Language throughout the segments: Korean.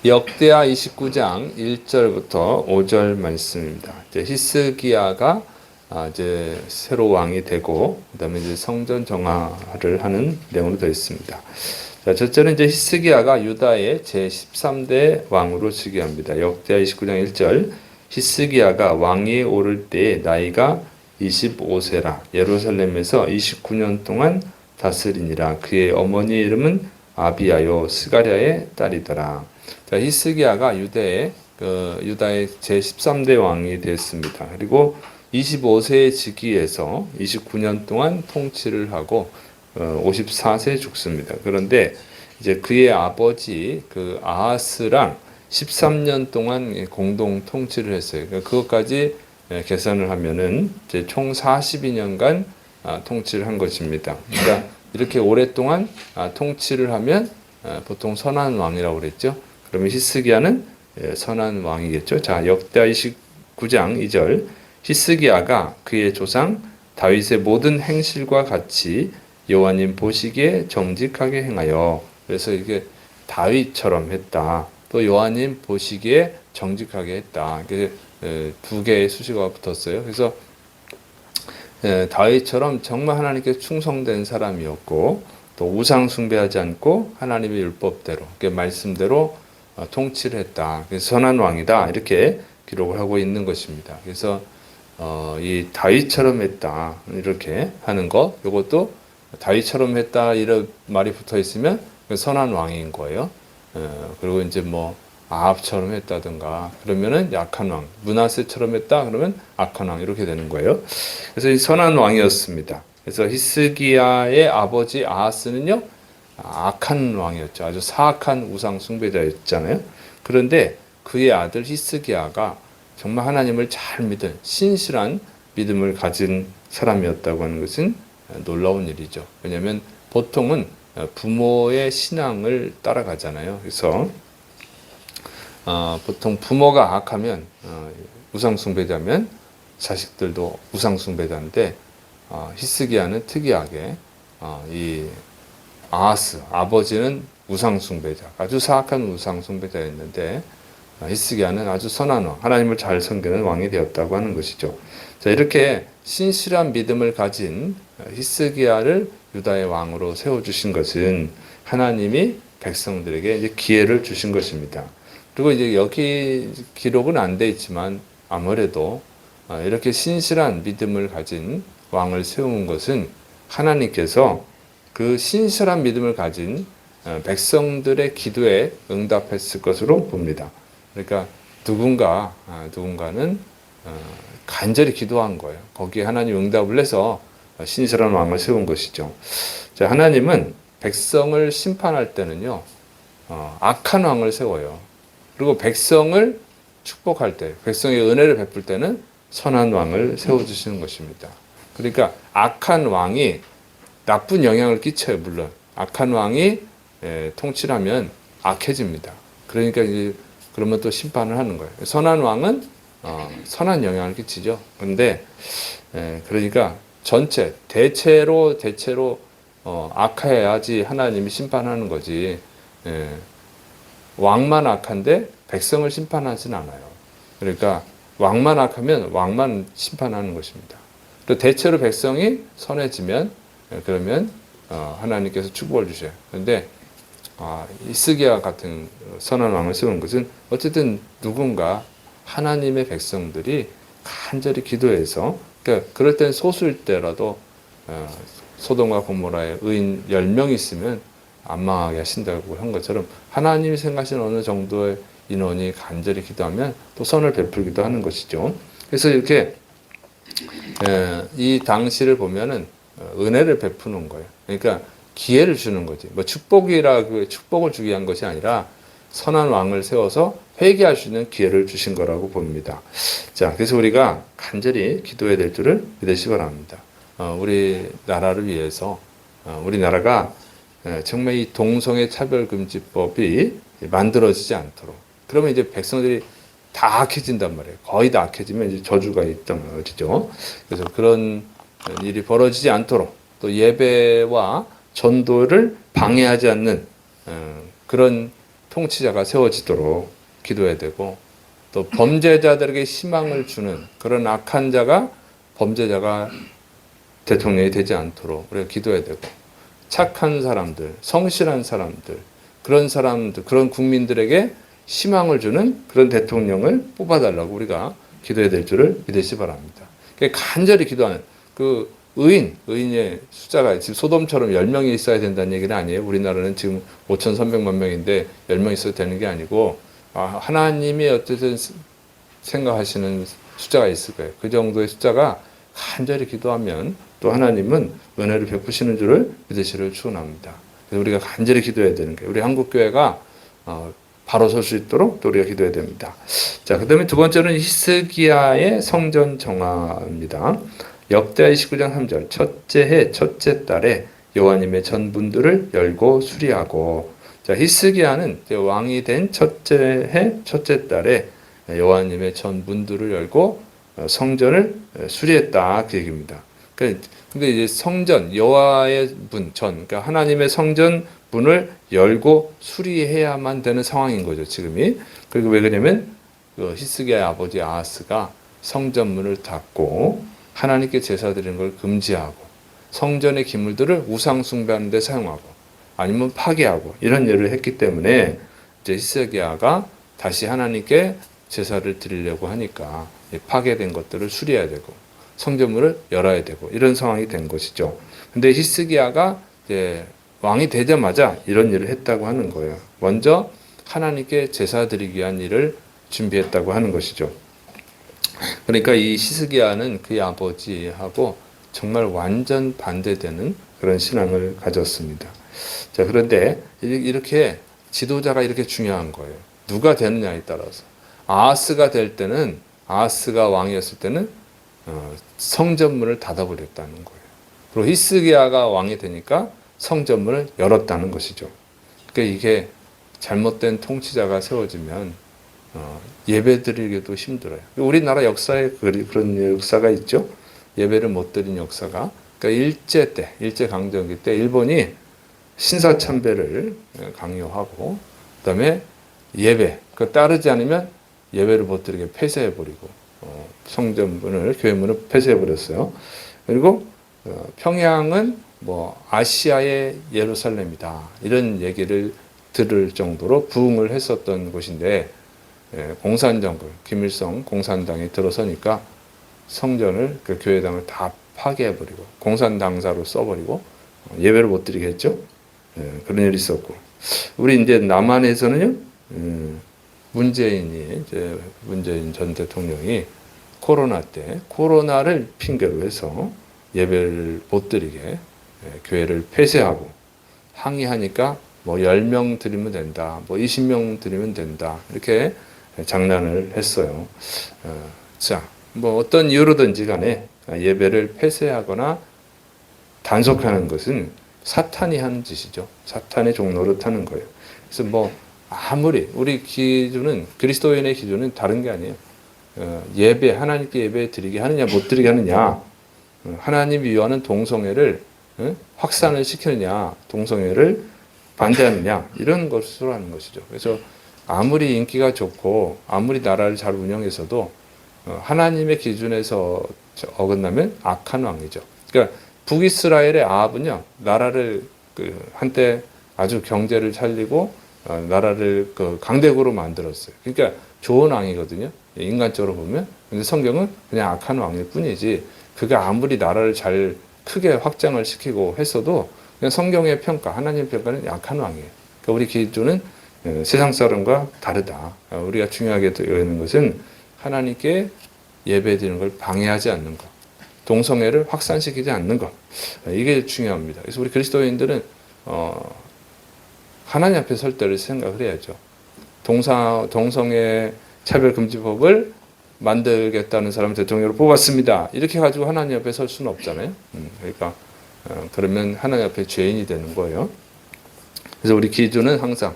역대하 29장 1절부터 5절 말씀입니다. 이제 히스기야가 이제 새로 왕이 되고 그다음에 이제 성전 정화를 하는 내용으로 되어 있습니다. 자, 첫째는 이제 히스기야가 유다의 제 13대 왕으로 즉위합니다. 역대하 29장 1절 히스기야가 왕위에 오를 때에 나이가 25세라 예루살렘에서 29년 동안 다스리니라. 그의 어머니의 이름은 아비야요 스가랴의 딸이더라. 자, 히스기야가 유다의 제 13대 왕이 됐습니다. 그리고 25세에 즉위해서 29년 동안 통치를 하고 54세에 죽습니다. 그런데 이제 그의 아버지 그 아하스랑 13년 동안 공동 통치를 했어요. 그것까지 계산을 하면은 이제 총 42년간 통치를 한 것입니다. 그러니까 이렇게 오랫동안 통치를 하면 보통 선한 왕이라고 그랬죠. 그러면 히스기야는 선한 왕이겠죠. 자, 역대하 29장 2절 히스기야가 그의 조상 다윗의 모든 행실과 같이 여호와님 보시기에 정직하게 행하여, 그래서 이게 다윗처럼 했다. 또 여호와님 보시기에 정직하게 했다. 이게 두 개의 수식어가 붙었어요. 그래서 다윗처럼 정말 하나님께 충성된 사람이었고 또 우상 숭배하지 않고 하나님의 율법대로 말씀대로 통치를 했다. 그래서 선한 왕이다. 이렇게 기록을 하고 있는 것입니다. 그래서 이 다윗처럼 했다. 이렇게 하는 것, 이것도 다윗처럼 했다 이런 말이 붙어 있으면 선한 왕인 거예요. 그리고 이제 뭐 아합처럼 했다든가 그러면은 약한 왕, 므낫세처럼 했다 그러면 악한 왕 이렇게 되는 거예요. 그래서 이 선한 왕이었습니다. 그래서 히스기야의 아버지 아하스는요 악한 왕이었죠. 아주 사악한 우상 숭배자였잖아요. 그런데 그의 아들 히스기야가 정말 하나님을 잘 믿은 신실한 믿음을 가진 사람이었다고 하는 것은 놀라운 일이죠. 왜냐하면 보통은 부모의 신앙을 따라가잖아요. 그래서 보통 부모가 악하면 우상숭배자면 자식들도 우상숭배자인데 히스기야는 특이하게 이 아하스 아버지는 우상숭배자, 아주 사악한 우상숭배자였는데 히스기야는 아주 선한 왕, 하나님을 잘 섬기는 왕이 되었다고 하는 것이죠. 자, 이렇게 신실한 믿음을 가진 히스기야를 유다의 왕으로 세워주신 것은 하나님이 백성들에게 이제 기회를 주신 것입니다. 그리고 이제 여기 기록은 안 돼 있지만 아무래도 이렇게 신실한 믿음을 가진 왕을 세운 것은 하나님께서 그 신실한 믿음을 가진 백성들의 기도에 응답했을 것으로 봅니다. 그러니까 누군가는 간절히 기도한 거예요. 거기에 하나님 응답을 해서 신실한 왕을 세운 것이죠. 자, 하나님은 백성을 심판할 때는요, 악한 왕을 세워요. 그리고 백성을 축복할 때, 백성의 은혜를 베풀 때는 선한 왕을 세워주시는 것입니다. 그러니까 악한 왕이 나쁜 영향을 끼쳐요. 물론 악한 왕이 통치를 하면 악해집니다. 그러니까 이제 그러면 또 심판을 하는 거예요. 선한 왕은 선한 영향을 끼치죠. 그런데 그러니까 대체로 악해야지 하나님이 심판하는 거지. 왕만 악한데 백성을 심판하진 않아요. 그러니까 왕만 악하면 왕만 심판하는 것입니다. 또 대체로 백성이 선해지면 그러면 하나님께서 축복을 주셔요. 그런데 히스기야 같은 선한 왕을 세우는 것은 어쨌든 누군가 하나님의 백성들이 간절히 기도해서, 그러니까 그럴 땐 소수일 때라도 소돔과 고모라에 의인 10명 있으면 안 망하게 하신다고 한 것처럼 하나님이 생각하시는 어느 정도의 인원이 간절히 기도하면 또 선을 베풀기도 하는 것이죠. 그래서 이렇게 이 당시를 보면은 은혜를 베푸는 거예요. 그러니까 기회를 주는 거지. 뭐 축복을 주기 위한 것이 아니라 선한 왕을 세워서 회개할 수 있는 기회를 주신 거라고 봅니다. 자, 그래서 우리가 간절히 기도해야 될 줄을 믿으시기 바랍니다. 우리 나라를 위해서 우리나라가 정말 이 동성애 차별금지법이 만들어지지 않도록, 그러면 이제 백성들이 다 악해진단 말이에요. 거의 다 악해지면 이제 저주가 있단 말이죠. 그래서 그런 일이 벌어지지 않도록 또 예배와 전도를 방해하지 않는 그런 통치자가 세워지도록 기도해야 되고, 또 범죄자들에게 희망을 주는 그런 악한 자가 범죄자가 대통령이 되지 않도록 우리가 기도해야 되고, 착한 사람들, 성실한 사람들, 그런 사람들, 그런 국민들에게 희망을 주는 그런 대통령을 뽑아달라고 우리가 기도해야 될 줄을 믿으시 바랍니다. 간절히 기도하는 그 의인의 숫자가 지금 소돔처럼 10명이 있어야 된다는 얘기는 아니에요. 우리나라는 지금 5,300만 명인데 10명 있어도 되는 게 아니고, 하나님이 어쨌든 생각하시는 숫자가 있을 거예요. 그 정도의 숫자가 간절히 기도하면 또 하나님은 은혜를 베푸시는 줄을 믿으시를 축원합니다. 그래서 우리가 간절히 기도해야 되는 거예요. 우리 한국교회가 바로 설 수 있도록 또 우리가 기도해야 됩니다. 자, 그 다음에 두 번째는 히스기야의 성전 정화입니다. 역대하 29장 3절, 첫째 해 첫째 달에 여호와님의 전문들을 열고 수리하고. 자, 히스기야는 왕이 된 첫째 해 첫째 달에 여호와님의 전문들을 열고 성전을 수리했다, 그 얘기입니다. 근데 이제 성전, 여호와의 문, 그러니까 하나님의 성전 문을 열고 수리해야만 되는 상황인 거죠, 지금이. 그리고 왜 그러냐면 히스기야의 아버지 아하스가 성전 문을 닫고 하나님께 제사 드리는 걸 금지하고 성전의 기물들을 우상 숭배하는 데 사용하고 아니면 파괴하고 이런 일을 했기 때문에 이제 히스기야가 다시 하나님께 제사를 드리려고 하니까 파괴된 것들을 수리해야 되고 성전문을 열어야 되고 이런 상황이 된 것이죠. 근데 히스기야가 이제 왕이 되자마자 이런 일을 했다고 하는 거예요. 먼저 하나님께 제사 드리기 위한 일을 준비했다고 하는 것이죠. 그러니까 이 히스기야는 그의 아버지하고 정말 완전 반대되는 그런 신앙을 가졌습니다. 자, 그런데 이렇게 지도자가 이렇게 중요한 거예요. 누가 되느냐에 따라서. 아하스가 왕이었을 때는 성전문을 닫아버렸다는 거예요. 그리고 히스기야가 왕이 되니까 성전문을 열었다는 것이죠. 그러니까 이게 잘못된 통치자가 세워지면 예배 드리기도 힘들어요. 우리나라 역사에 그런 역사가 있죠. 예배를 못 드린 역사가. 그러니까 일제강점기 때 일본이 신사참배를 강요하고, 그다음에 예배, 그 따르지 않으면 예배를 못 드리게 폐쇄해버리고, 성전문을, 교회문을 폐쇄해버렸어요. 그리고 평양은 뭐 아시아의 예루살렘이다, 이런 얘기를 들을 정도로 부흥을 했었던 곳인데, 공산정권, 김일성 공산당이 들어서니까 성전을, 그 교회당을 다 파괴해버리고 공산당사로 써버리고 예배를 못 드리게 했죠. 그런 일이 있었고, 우리 이제 남한에서는요, 문재인 전 대통령이 코로나 때 코로나를 핑계로 해서 예배를 못 드리게 교회를 폐쇄하고 항의하니까 뭐 10명 드리면 된다, 뭐 20명 드리면 된다, 이렇게 장난을 했어요. 자, 뭐 어떤 이유로든지 간에 예배를 폐쇄하거나 단속하는 것은 사탄이 하는 짓이죠. 사탄의 종로를 타는 거예요. 그래서 뭐 아무리 우리 기준은, 그리스도인의 기준은 다른 게 아니에요. 예배, 하나님께 예배 드리게 하느냐 못 드리게 하느냐, 하나님이 위하는 동성애를 확산을 시키느냐, 동성애를 반대하느냐, 이런 것으로 하는 것이죠. 그래서 아무리 인기가 좋고 아무리 나라를 잘 운영해서도 하나님의 기준에서 어긋나면 악한 왕이죠. 그러니까 북이스라엘의 아합은요, 나라를 한때 아주 경제를 살리고 나라를 강대국으로 만들었어요. 그러니까 좋은 왕이거든요, 인간적으로 보면. 근데 성경은 그냥 악한 왕일 뿐이지, 그가 아무리 나라를 잘 크게 확장을 시키고 했어도 그냥 성경의 평가, 하나님의 평가는 약한 왕이에요. 그러니까 우리 기준은 세상 사람과 다르다. 우리가 중요하게 여기는 것은 하나님께 예배드리는 걸 방해하지 않는 것, 동성애를 확산시키지 않는 것, 이게 중요합니다. 그래서 우리 그리스도인들은 하나님 앞에 설 때를 생각을 해야죠. 동성애 차별금지법을 만들겠다는 사람을 대통령으로 뽑았습니다, 이렇게 가지고 하나님 앞에 설 수는 없잖아요. 그러니까 그러면 하나님 앞에 죄인이 되는 거예요. 그래서 우리 기준은 항상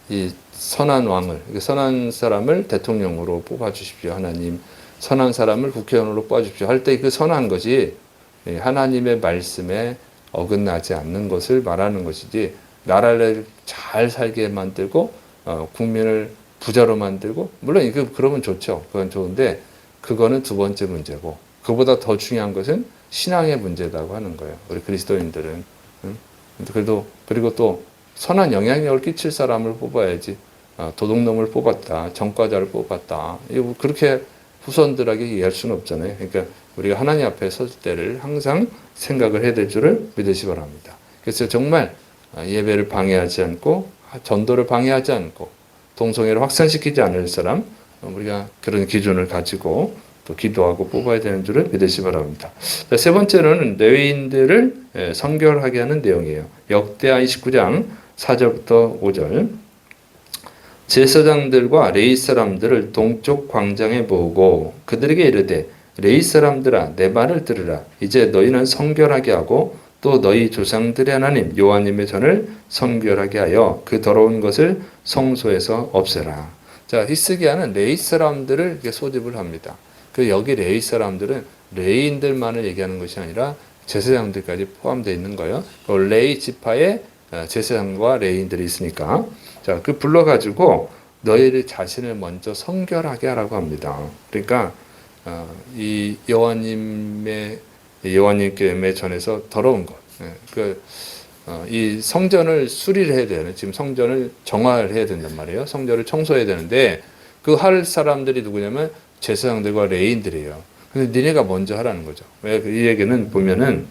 이 선한 왕을, 선한 사람을 대통령으로 뽑아주십시오, 하나님. 선한 사람을 국회의원으로 뽑아주십시오 할 때 그 선한 것이 하나님의 말씀에 어긋나지 않는 것을 말하는 것이지, 나라를 잘 살게 만들고 국민을 부자로 만들고 물론 이거 그러면 좋죠. 그건 좋은데 그거는 두 번째 문제고 그보다 더 중요한 것은 신앙의 문제라고 하는 거예요. 우리 그리스도인들은. 응? 그래도 그리고 또 선한 영향력을 끼칠 사람을 뽑아야지. 도둑놈을 뽑았다, 전과자를 뽑았다. 이거 그렇게 후손들에게 얘기할 수는 없잖아요. 그러니까 우리가 하나님 앞에 설 때를 항상 생각을 해야 될 줄을 믿으시 바랍니다. 그래서 정말 예배를 방해하지 않고 전도를 방해하지 않고 동성애를 확산시키지 않을 사람 우리가 그런 기준을 가지고 또 기도하고 뽑아야 되는 줄을 믿으시 바랍니다. 자, 세 번째로는 레위인들을 성결하게 하는 내용이에요. 역대하 29장 4절부터 5절 제사장들과 레위 사람들을 동쪽 광장에 모으고 그들에게 이르되 레위 사람들아 내 말을 들으라. 이제 너희는 성결하게 하고 또 너희 조상들의 하나님 여호와님의 전을 성결하게 하여 그 더러운 것을 성소에서 없애라. 자, 히스기야는 레위 사람들을 소집을 합니다. 그 여기 레위 사람들은 레위인들만을 얘기하는 것이 아니라 제사장들까지 포함되어 있는 거예요. 레위 지파에 제사장과 레위인들이 있으니까 자, 그 불러가지고 너희를 자신을 먼저 성결하게 하라고 합니다. 그러니까 이 여호와님께 전에서 더러운 것, 이 성전을 수리를 해야 되는 지금 성전을 정화를 해야 된단 말이에요. 성전을 청소해야 되는데 그 할 사람들이 누구냐면 제사장들과 레위인들이에요. 근데 니네가 먼저 하라는 거죠. 왜 이 얘기는 보면은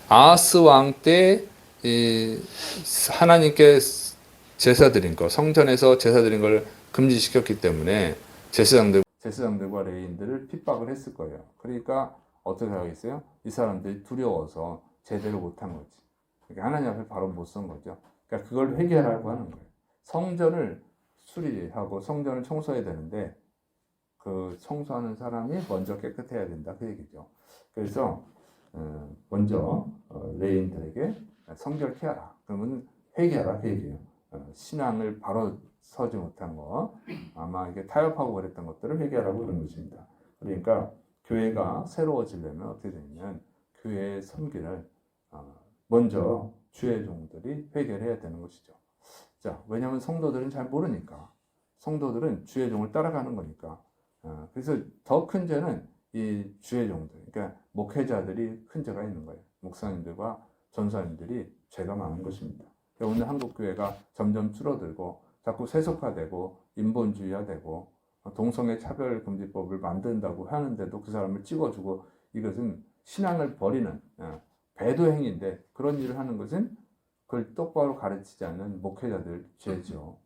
아하스 왕 때 하나님께 제사 드린 거, 성전에서 제사 드린 걸 금지시켰기 때문에 제사장들과 레위인들을 핍박을 했을 거예요. 그러니까 어떻게 하겠어요? 이 사람들이 두려워서 제대로 못한 거지. 그러니까 하나님 앞에 바로 못 선 거죠. 그러니까 그걸 회개하라고 하는 거예요. 성전을 수리하고 성전을 청소해야 되는데 그 청소하는 사람이 먼저 깨끗해야 된다 그 얘기죠. 그래서 먼저 레위인들에게 성결케 하라. 그러면 회개하라 그 얘기예요. 신앙을 바로 서지 못한 거, 아마 이게 타협하고 그랬던 것들을 회개하라고 그런 것입니다. 그러니까 교회가 새로워지려면 어떻게 되냐면 교회의 섬기를 먼저 주의 종들이 회개를 해야 되는 것이죠. 자, 왜냐하면 성도들은 잘 모르니까, 성도들은 주의 종을 따라가는 거니까. 그래서 더 큰 죄는 이 주의 종들, 그러니까 목회자들이 큰 죄가 있는 거예요. 목사님들과 전사님들이 죄가 많은 것입니다. 오늘 한국 교회가 점점 줄어들고 자꾸 세속화되고 인본주의화되고 동성애 차별금지법을 만든다고 하는데도 그 사람을 찍어주고 이것은 신앙을 버리는 배도 행위인데 그런 일을 하는 것은 그걸 똑바로 가르치지 않는 목회자들 죄죠.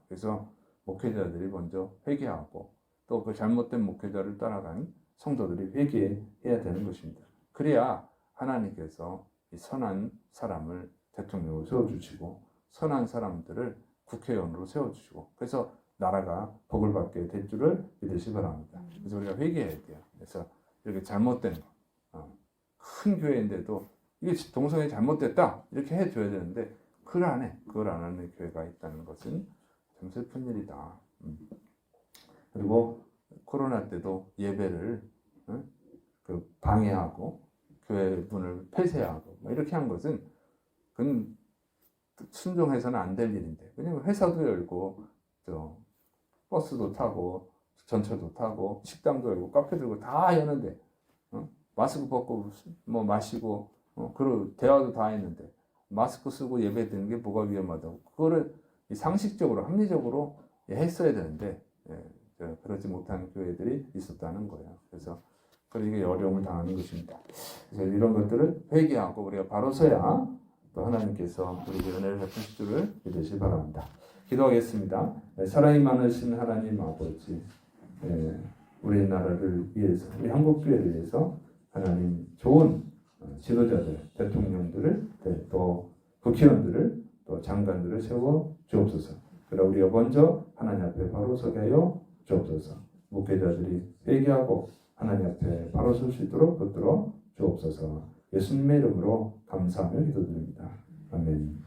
그래서 목회자들이 먼저 회개하고 또 그 잘못된 목회자를 따라간 성도들이 회개해야 되는 것입니다. 그래야 하나님께서 이 선한 사람을 대통령으로 세워주시고 선한 사람들을 국회의원으로 세워주시고 그래서 나라가 복을 받게 될 줄을 믿으시 바랍니다. 그래서 우리가 회개해야 돼요. 그래서 이렇게 잘못된 거, 큰 교회인데도 이게 동성애 잘못됐다 이렇게 해줘야 되는데 그걸 안 해. 그걸 안 하는 교회가 있다는 것은 참 슬픈 일이다. 그리고 코로나 때도 예배를 그 방해하고 교회 문을 폐쇄하고 이렇게 한 것은 그건 순종해서는 안 될 일인데 왜냐면 회사도 열고 버스도 타고 전철도 타고 식당도 열고 카페도 열고 다 여는데 마스크 벗고 뭐 마시고 그리고 대화도 다 했는데 마스크 쓰고 예배 드리는 게 뭐가 위험하다고 그거를 상식적으로 합리적으로 했어야 되는데 그러지 못한 교회들이 있었다는 거예요. 그래서 이게 어려움을 당하는 것입니다. 그래서 이런 것들을 회개하고 우리가 바로 서야 또 하나님께서 우리에게 은혜를 베푸실 줄을 믿으시기 바랍니다. 기도하겠습니다. 사랑이 많으신 하나님 아버지, 우리나라를 위해서, 우리 한국교회를 위해서 하나님 좋은 지도자들, 대통령들을 또 국회의원들을 또 장관들을 세워 주옵소서. 그러나 우리가 먼저 하나님 앞에 바로 서게 하여 주옵소서. 목회자들이 회개하고 하나님 앞에 바로 설 수 있도록 붙들어 주옵소서. 예수님의 이름으로 감사하며 기도드립니다. 아멘.